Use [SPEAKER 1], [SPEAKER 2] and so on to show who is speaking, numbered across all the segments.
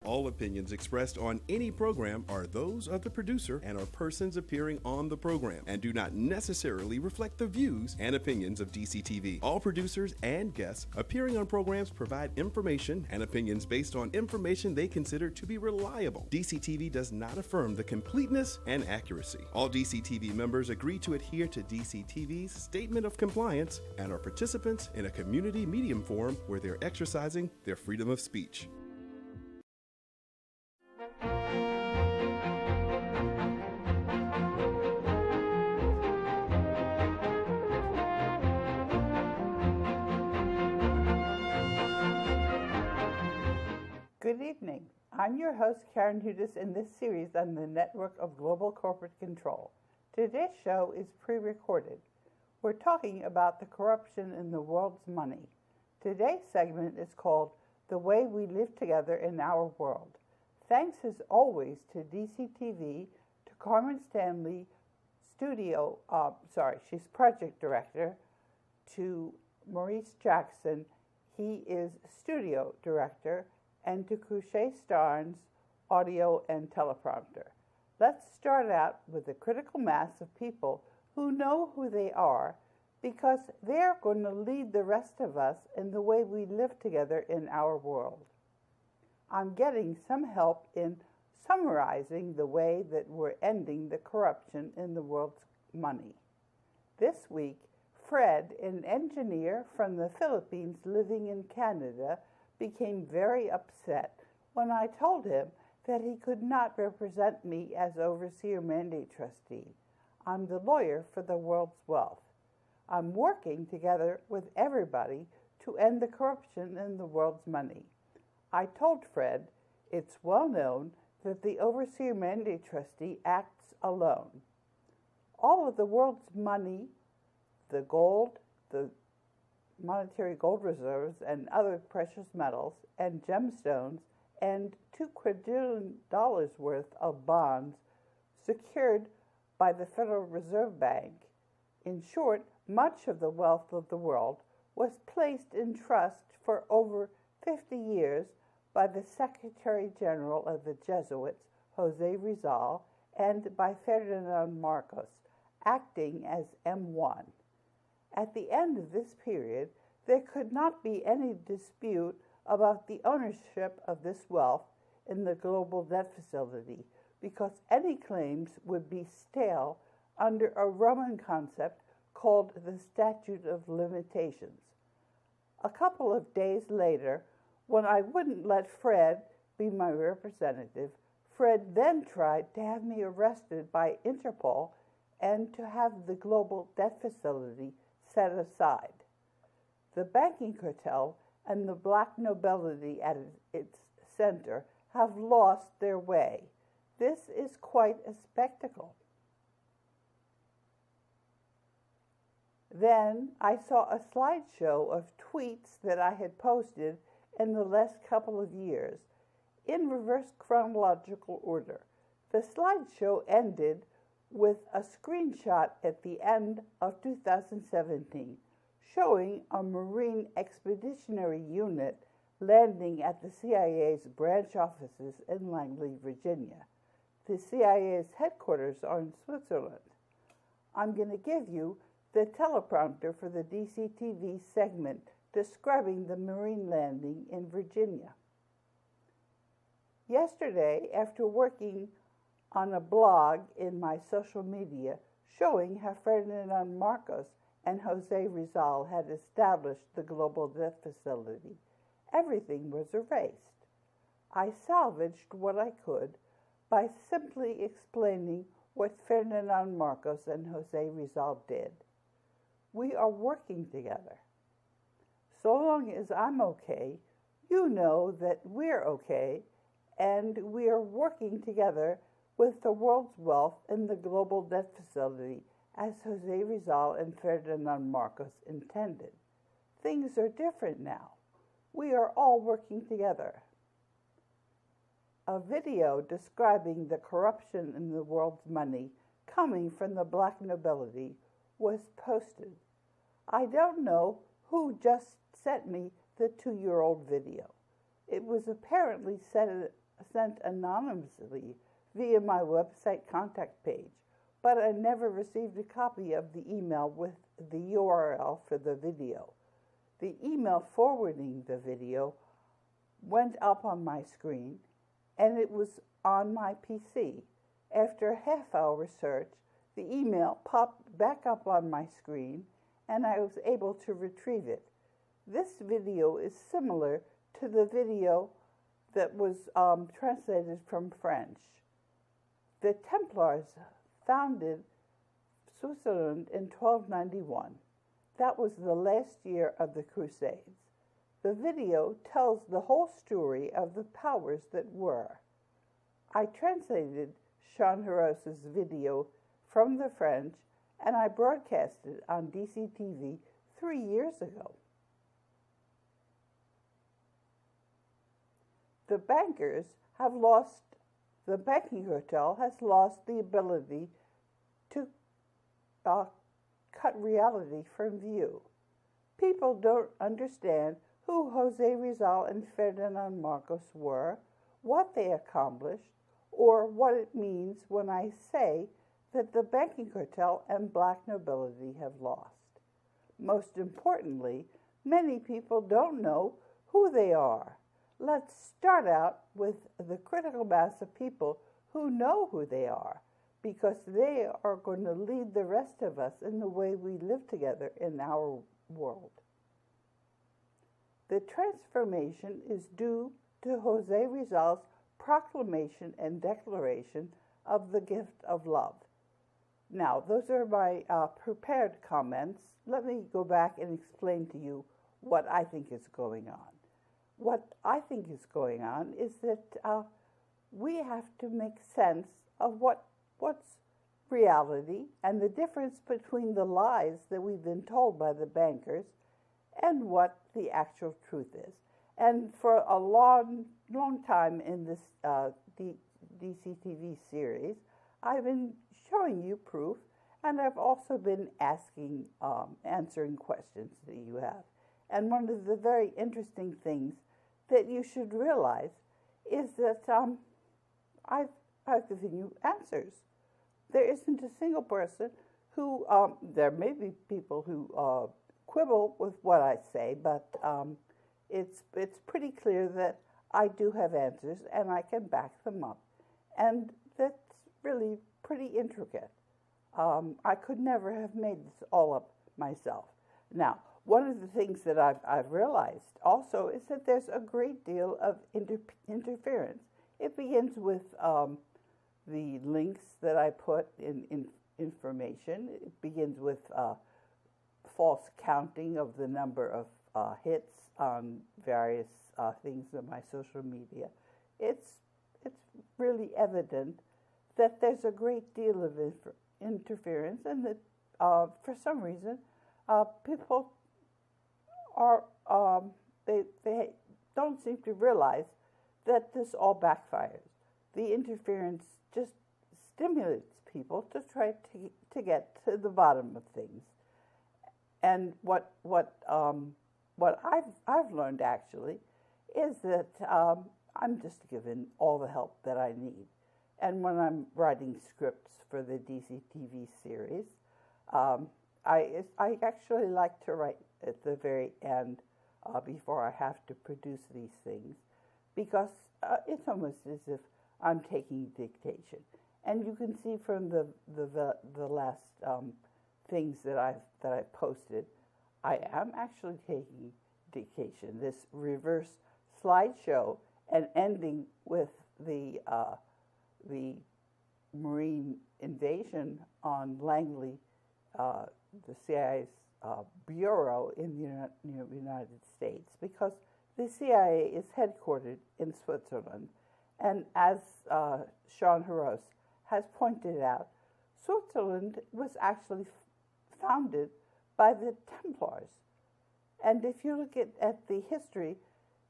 [SPEAKER 1] All opinions expressed on any program are those of the producer and are persons appearing on the program and do not necessarily reflect the views and opinions of DCTV. All producers and guests appearing on programs provide information and opinions based on information they consider to be reliable. DCTV does not affirm the completeness and accuracy. All DCTV members agree to adhere to DCTV's statement of compliance and are participants in a community medium forum where they're exercising their freedom of speech.
[SPEAKER 2] Good evening. I'm your host, Karen Hudis, in this series on the Network of Global Corporate Control. Today's show is pre-recorded. We're talking about the corruption in the world's money. Today's segment is called The Way We Live Together in Our World. Thanks as always to DCTV, to Carmen Stanley, she's project director, to Maurice Jackson, he is studio director, and to José Starnes, audio and teleprompter. Let's start out with a critical mass of people who know who they are, because they're going to lead the rest of us in the way we live together in our world. I'm getting some help in summarizing the way that we're ending the corruption in the world's money. This week, Fred, an engineer from the Philippines living in Canada, became very upset when I told him that he could not represent me as overseer mandate trustee. I'm the lawyer for the world's wealth. I'm working together with everybody to end the corruption in the world's money. I told Fred it's well known that the overseer mandate trustee acts alone. All of the world's money, the gold, the monetary gold reserves and other precious metals and gemstones, and $2 quadrillion worth of bonds secured by the Federal Reserve Bank. In short, much of the wealth of the world was placed in trust for over 50 years by the Secretary General of the Jesuits, José Rizal, and by Ferdinand Marcos, acting as M1. At the end of this period, there could not be any dispute about the ownership of this wealth in the global debt facility, because any claims would be stale under a Roman concept called the Statute of Limitations. A couple of days later, when I wouldn't let Fred be my representative, Fred then tried to have me arrested by Interpol and to have the global debt facility set aside. The Banking Cartel and the black nobility at its center have lost their way. This is quite a spectacle. Then I saw a slideshow of tweets that I had posted in the last couple of years, in reverse chronological order. The slideshow ended with a screenshot at the end of 2017 showing a Marine Expeditionary Unit landing at the CIA's branch offices in Langley, Virginia. The CIA's headquarters are in Switzerland. I'm going to give you the teleprompter for the DCTV segment describing the Marine landing in Virginia. Yesterday, after working on a blog in my social media showing how Ferdinand Marcos and José Rizal had established the global debt facility, everything was erased. I salvaged what I could by simply explaining what Ferdinand Marcos and José Rizal did. We are working together. So long as I'm okay, you know that we're okay, and we are working together with the world's wealth in the global debt facility as José Rizal and Ferdinand Marcos intended. Things are different now. We are all working together. A video describing the corruption in the world's money coming from the black nobility was posted. I don't know who just sent me the 2-year-old video. It was apparently sent sent anonymously via my website contact page, but I never received a copy of the email with the URL for the video. The email forwarding the video went up on my screen, and it was on my PC. After a half-hour search, the email popped back up on my screen, and I was able to retrieve it. This video is similar to the video that was translated from French. The Templars founded Switzerland in 1291. That was the last year of the Crusades. The video tells the whole story of the powers that were. I translated Jean Haros's video from the French, and I broadcast it on DCTV 3 years ago. The Banking Cartel has lost the ability to cut reality from view. People don't understand who José Rizal and Ferdinand Marcos were, what they accomplished, or what it means when I say that the Banking Cartel and black nobility have lost. Most importantly, many people don't know who they are. Let's start out with the critical mass of people who know who they are, because they are going to lead the rest of us in the way we live together in our world. The transformation is due to José Rizal's proclamation and declaration of the gift of love. Now, those are my prepared comments. Let me go back and explain to you what I think is going on. What I think is going on is that we have to make sense of what's reality and the difference between the lies that we've been told by the bankers and what the actual truth is. And for a long time in this DCTV series, I've been showing you proof, and I've also been answering questions that you have. And one of the very interesting things that you should realize is that I've given you answers. There isn't a single person who, there may be people who quibble with what I say, but it's pretty clear that I do have answers and I can back them up. And that's really pretty intricate. I could never have made this all up myself. Now, one of the things that I've realized also is that there's a great deal of interference. It begins with the links that I put in information. It begins with false counting of the number of hits on various things on my social media. It's really evident that there's a great deal of interference, and that for some reason people are they don't seem to realize that this all backfires. The interference just stimulates people to try to get to the bottom of things. And what I've learned actually is that I'm just given all the help that I need. And when I'm writing scripts for the DCTV series, I actually like to write at the very end before I have to produce these things, because it's almost as if I'm taking dictation. And you can see from the last things that I've posted, I am actually taking dictation. This reverse slideshow and ending with the Marine invasion on Langley, the CIA's bureau in the United States, because the CIA is headquartered in Switzerland. And as Jean Haros has pointed out, Switzerland was actually founded by the Templars. And if you look at the history,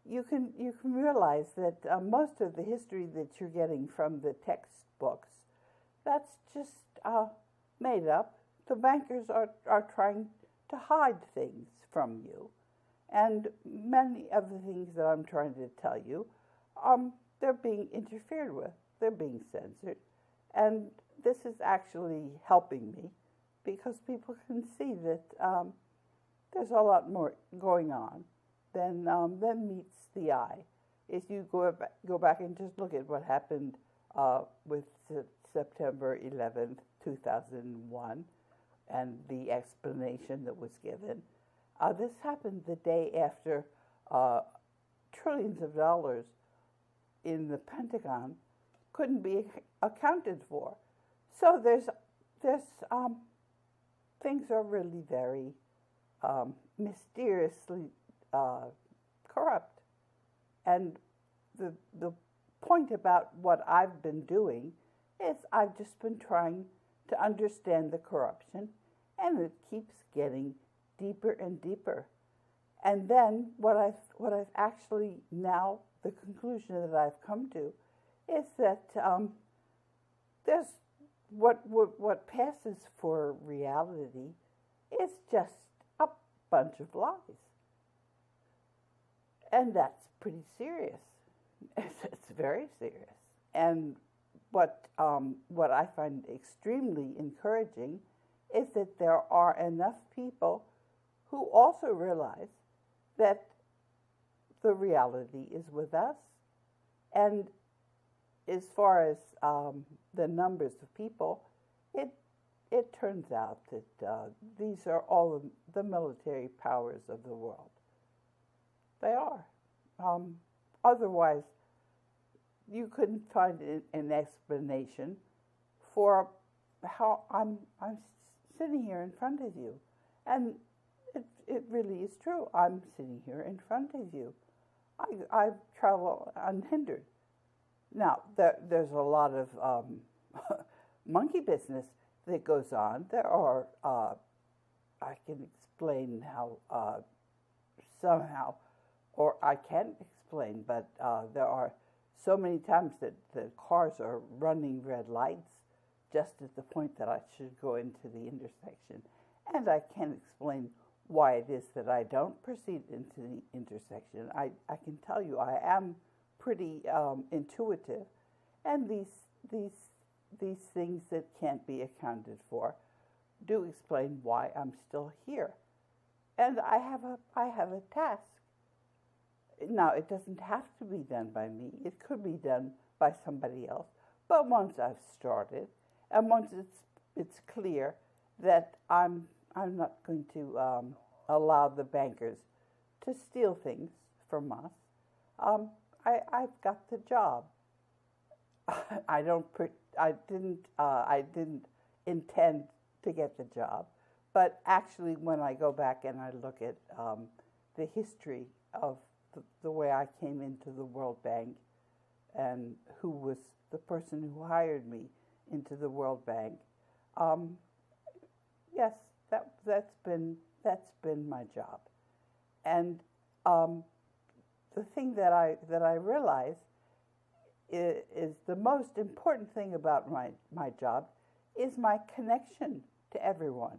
[SPEAKER 2] you can realize that most of the history that you're getting from the textbooks, that's just made up. The bankers are trying to hide things from you. And many of the things that I'm trying to tell you they're being interfered with. They're being censored. And this is actually helping me because people can see that there's a lot more going on than meets the eye. If you go back and just look at what happened with September 11th, 2001, and the explanation that was given, this happened the day after trillions of dollars in the Pentagon couldn't be accounted for. So things are really very mysteriously corrupt. And the point about what I've been doing is I've just been trying to understand the corruption, and it keeps getting deeper and deeper. And then what I've actually now, the conclusion that I've come to is that there's what passes for reality is just a bunch of lies. And that's pretty serious. It's very serious. And what I find extremely encouraging is that there are enough people who also realize that the reality is with us. And as far as the numbers of people, it turns out that these are all the military powers of the world. They are. Otherwise, you couldn't find an explanation for how I'm sitting here in front of you. And it really is true. I'm sitting here in front of you. I travel unhindered. Now, there's a lot of monkey business that goes on. There are, I can explain how somehow, or I can't explain, but there are so many times that the cars are running red lights just at the point that I should go into the intersection. And I can't explain why it is that I don't proceed into the intersection. I can tell you I am pretty intuitive, and these things that can't be accounted for do explain why I'm still here. And I have a task. Now, it doesn't have to be done by me. It could be done by somebody else. But once I've started, and once it's clear that I'm not going to allow the bankers to steal things from us, I've got the job. I didn't intend to get the job, but actually, when I go back and I look at the history of the way I came into the World Bank, and who was the person who hired me into the World Bank, yes, that's been my job. And the thing that I realize is the most important thing about my job is my connection to everyone.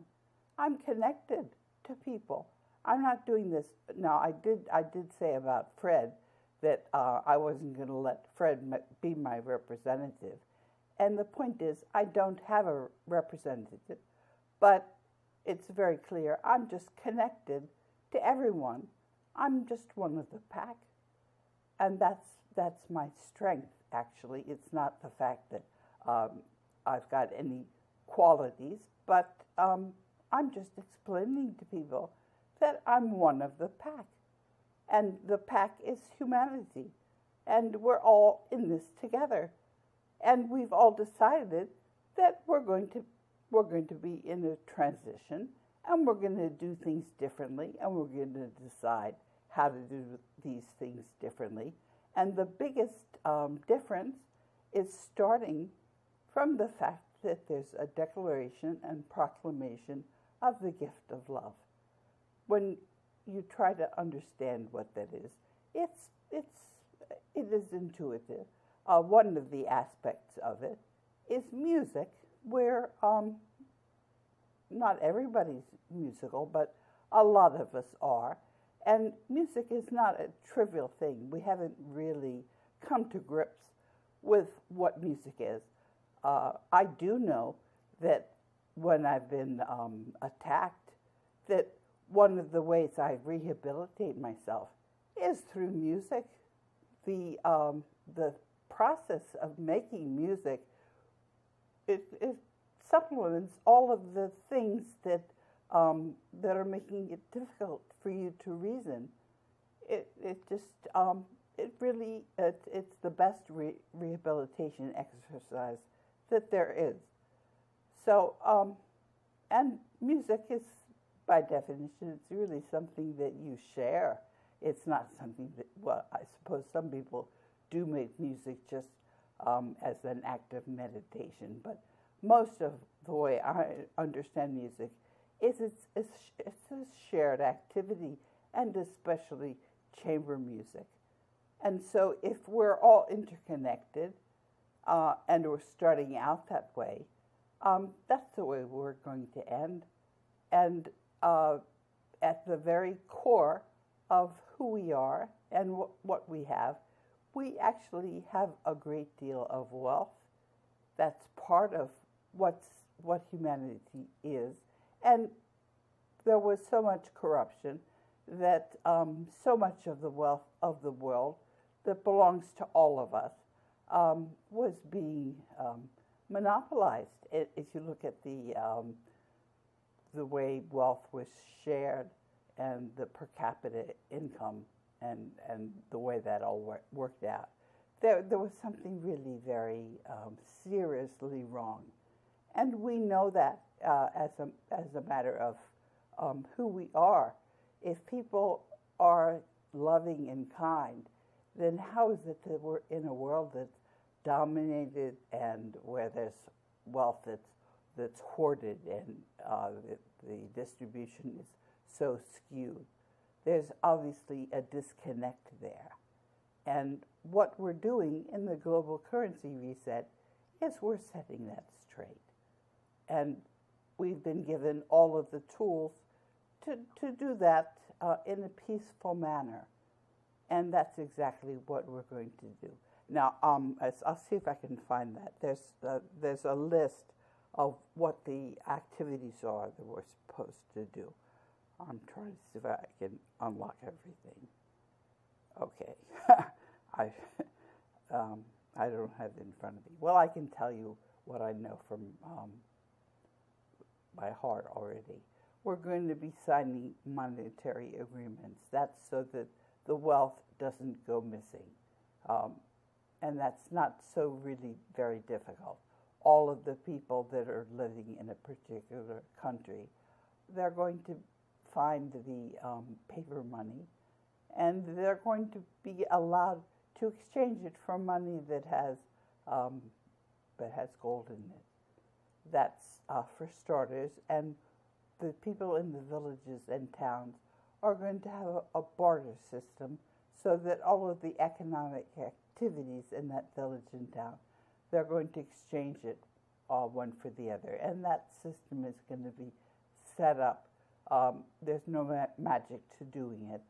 [SPEAKER 2] I'm connected to people. I'm not doing this now. I did say about Fred that I wasn't going to let Fred be my representative, and the point is I don't have a representative, but it's very clear I'm just connected to everyone. I'm just one of the pack, and that's my strength. Actually, it's not the fact that I've got any qualities, but I'm just explaining to people that I'm one of the pack. And the pack is humanity. And we're all in this together. And we've all decided that we're going to be in a transition, and we're going to do things differently, and we're going to decide how to do these things differently. And the biggest difference is starting from the fact that there's a declaration and proclamation of the gift of love. When you try to understand what that is, it is intuitive. One of the aspects of it is music, where not everybody's musical, but a lot of us are. And music is not a trivial thing. We haven't really come to grips with what music is. I do know that when I've been attacked, that one of the ways I rehabilitate myself is through music. The process of making music, it supplements all of the things that are making it difficult for you to reason. It's the best rehabilitation exercise that there is. So, and music is, by definition, it's really something that you share. It's not something that, well, I suppose some people do make music just as an act of meditation, but most of the way I understand music is it's a shared activity, and especially chamber music. And so if we're all interconnected and we're starting out that way, that's the way we're going to end. And at the very core of who we are and what we have, we actually have a great deal of wealth. That's part of what humanity is. And there was so much corruption that so much of the wealth of the world that belongs to all of us was being monopolized. If you look at the way wealth was shared and the per capita income and the way that all worked out, there was something really very seriously wrong. And we know that as a matter of who we are. If people are loving and kind, then how is it that we're in a world that's dominated and where there's wealth that's hoarded and the distribution is so skewed? There's obviously a disconnect there. And what we're doing in the global currency reset is we're setting that straight. And we've been given all of the tools to do that in a peaceful manner. And that's exactly what we're going to do. Now, I'll see if I can find that. There's a list of what the activities are that we're supposed to do. I'm trying to see if I can unlock everything. Okay. I don't have it in front of me. Well, I can tell you what I know from by heart already. We're going to be signing monetary agreements. That's so that the wealth doesn't go missing. And that's not so really very difficult. All of the people that are living in a particular country, they're going to find the paper money, and they're going to be allowed to exchange it for money that has gold in it. That's for starters, and the people in the villages and towns are going to have a barter system so that all of the economic activities in that village and town, they're going to exchange it one for the other. And that system is going to be set up. There's no magic to doing it.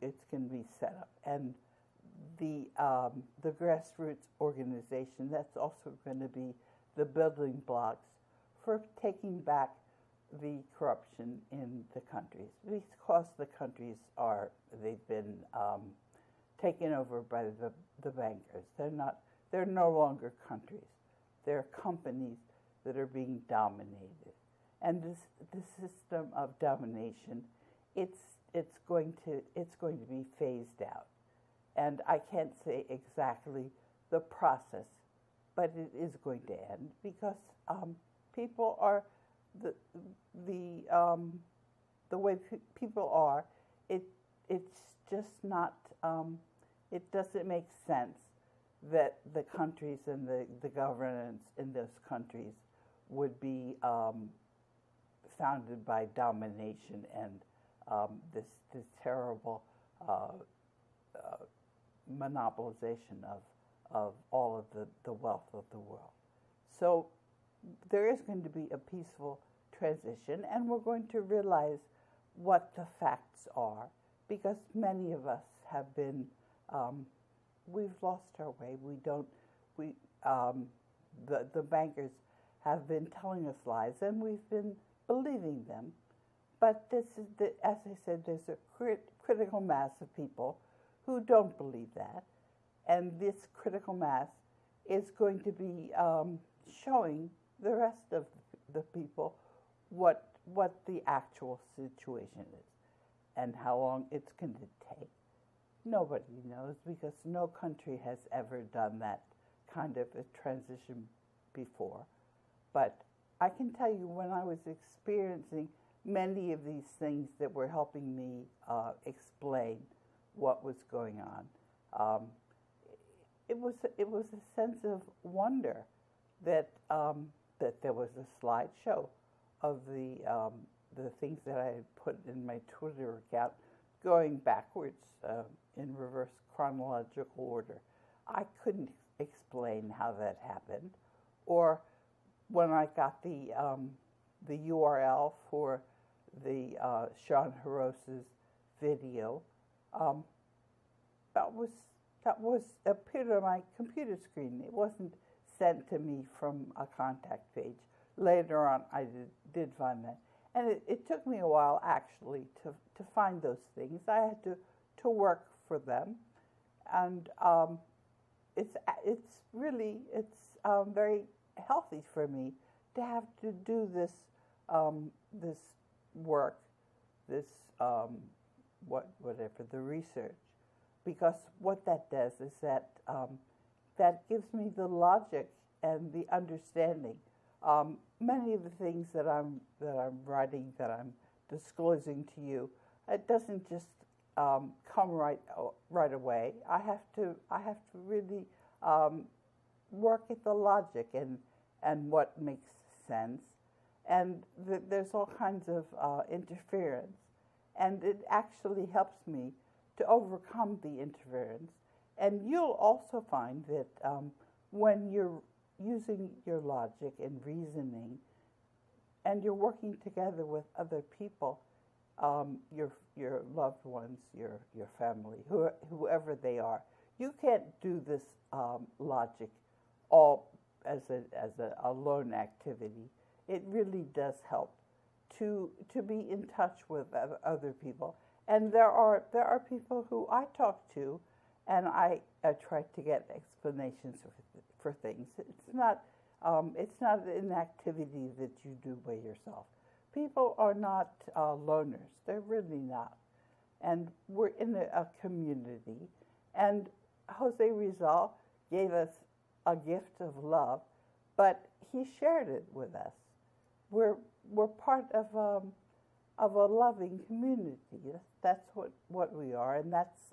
[SPEAKER 2] It's going to be set up. And the grassroots organization, that's also going to be the building blocks for taking back the corruption in the countries, because the countries they've been taken over by the bankers. They're no longer countries. They're companies that are being dominated. And this system of domination, it's going to be phased out. And I can't say exactly the process, but it is going to end because people are the way people are. It's just not. It doesn't make sense that the countries and the governance in those countries would be founded by domination and this terrible monopolization of all of the wealth of the world. So there is going to be a peaceful transition, and we're going to realize what the facts are, because many of us have been we've lost our way. We don't. We the bankers have been telling us lies, and we've been believing them. But this is as I said, there's a critical mass of people who don't believe that, and this critical mass is going to be showing the rest of the people what the actual situation is and how long it's going to take. Nobody knows, because no country has ever done that kind of a transition before. But I can tell you, when I was experiencing many of these things that were helping me explain what was going on, it was a sense of wonder that that there was a slideshow of the things that I had put in my Twitter account, going backwards in reverse chronological order. I couldn't explain how that happened, or when I got the URL for the Sean Haros's video, that was appeared on my computer screen. It wasn't sent to me from a contact page. Later on, I did find that. And it took me a while, actually, to find those things. I had to work for them. And it's really very healthy for me to have to do this this work, this whatever, the research, because what that does is that that gives me the logic and the understanding. Many of the things that I'm writing, that I'm disclosing to you, it doesn't just come right away. I have to really work at the logic and what makes sense, and there's all kinds of interference, and it actually helps me to overcome the interference. And you'll also find that when you're using your logic and reasoning, and you're working together with other people, your loved ones, your family, whoever they are, you can't do this logic all as a lone activity. It really does help to be in touch with other people. And there are people who I talk to, and I try to get explanations for things. It's not an activity that you do by yourself. People are not loners. They're really not. And we're in a community. And José Rizal gave us a gift of love, but he shared it with us. We're part of a loving community. That's what we are, and that's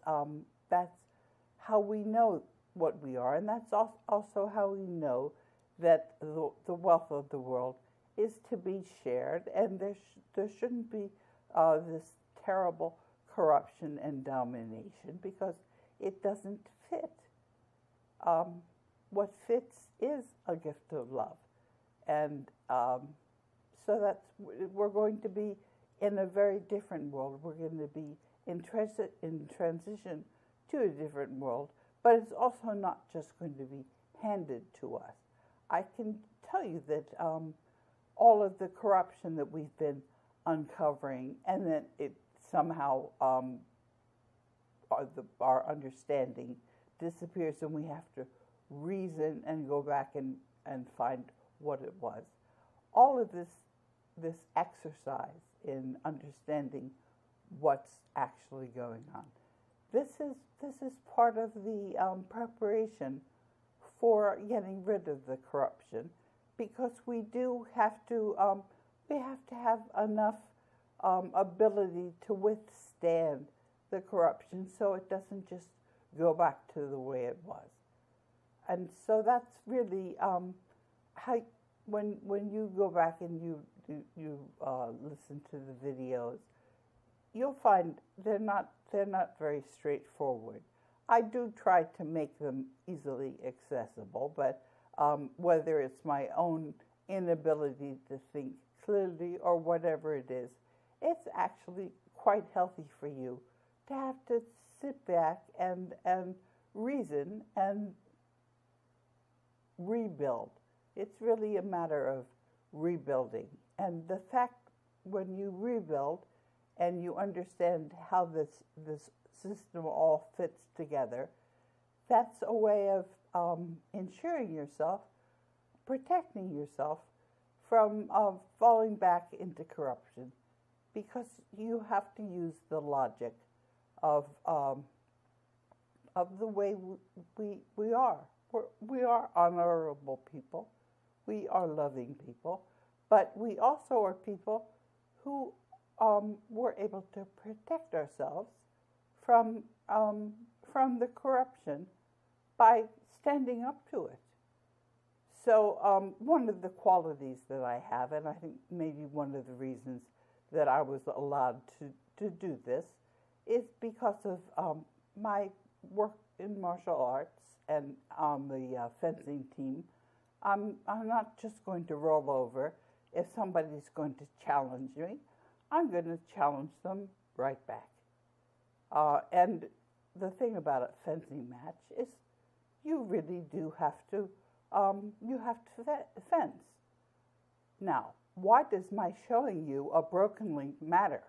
[SPEAKER 2] how we know what we are, and that's also how we know that the wealth of the world is to be shared, and there shouldn't be this terrible corruption and domination, because it doesn't fit. What fits is a gift of love, and so we're going to be in a very different world. We're going to be in transition to a different world, but it's also not just going to be handed to us. I can tell you that all of the corruption that we've been uncovering, and that it somehow our understanding disappears, and we have to reason and go back and find what it was. All of this exercise in understanding what's actually going on. This is part of the preparation for getting rid of the corruption, because we do have to have enough ability to withstand the corruption, so it doesn't just go back to the way it was. And so that's really how, when you go back and you listen to the videos, you'll find they're not very straightforward. I do try to make them easily accessible, but whether it's my own inability to think clearly or whatever it is, it's actually quite healthy for you to have to sit back and reason and rebuild. It's really a matter of rebuilding. And the fact when you rebuild and you understand how this system all fits together, that's a way of ensuring yourself, protecting yourself from falling back into corruption, because you have to use the logic of the way we are. We are honorable people. We are loving people. But we also are people who were able to protect ourselves from the corruption by standing up to it. So one of the qualities that I have, and I think maybe one of the reasons that I was allowed to do this, is because of my work in martial arts and on the fencing team. I'm not just going to roll over if somebody's going to challenge me. I'm going to challenge them right back. And the thing about a fencing match is you really do have to fence. Now, why does my showing you a broken link matter?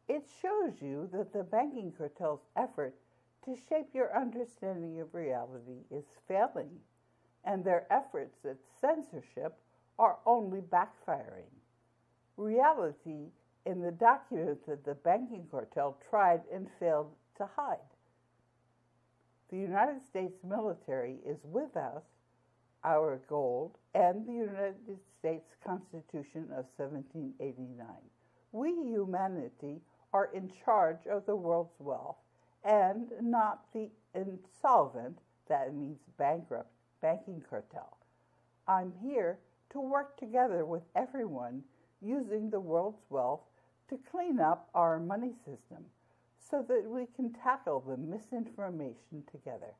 [SPEAKER 2] It shows you that the banking cartel's effort to shape your understanding of reality is failing, and their efforts at censorship are only backfiring. Reality in the document that the banking cartel tried and failed to hide. The United States military is with us, our gold, and the United States Constitution of 1789. We, humanity, are in charge of the world's wealth and not the insolvent, that means bankrupt, banking cartel. I'm here to work together with everyone using the world's wealth to clean up our money system so that we can tackle the misinformation together.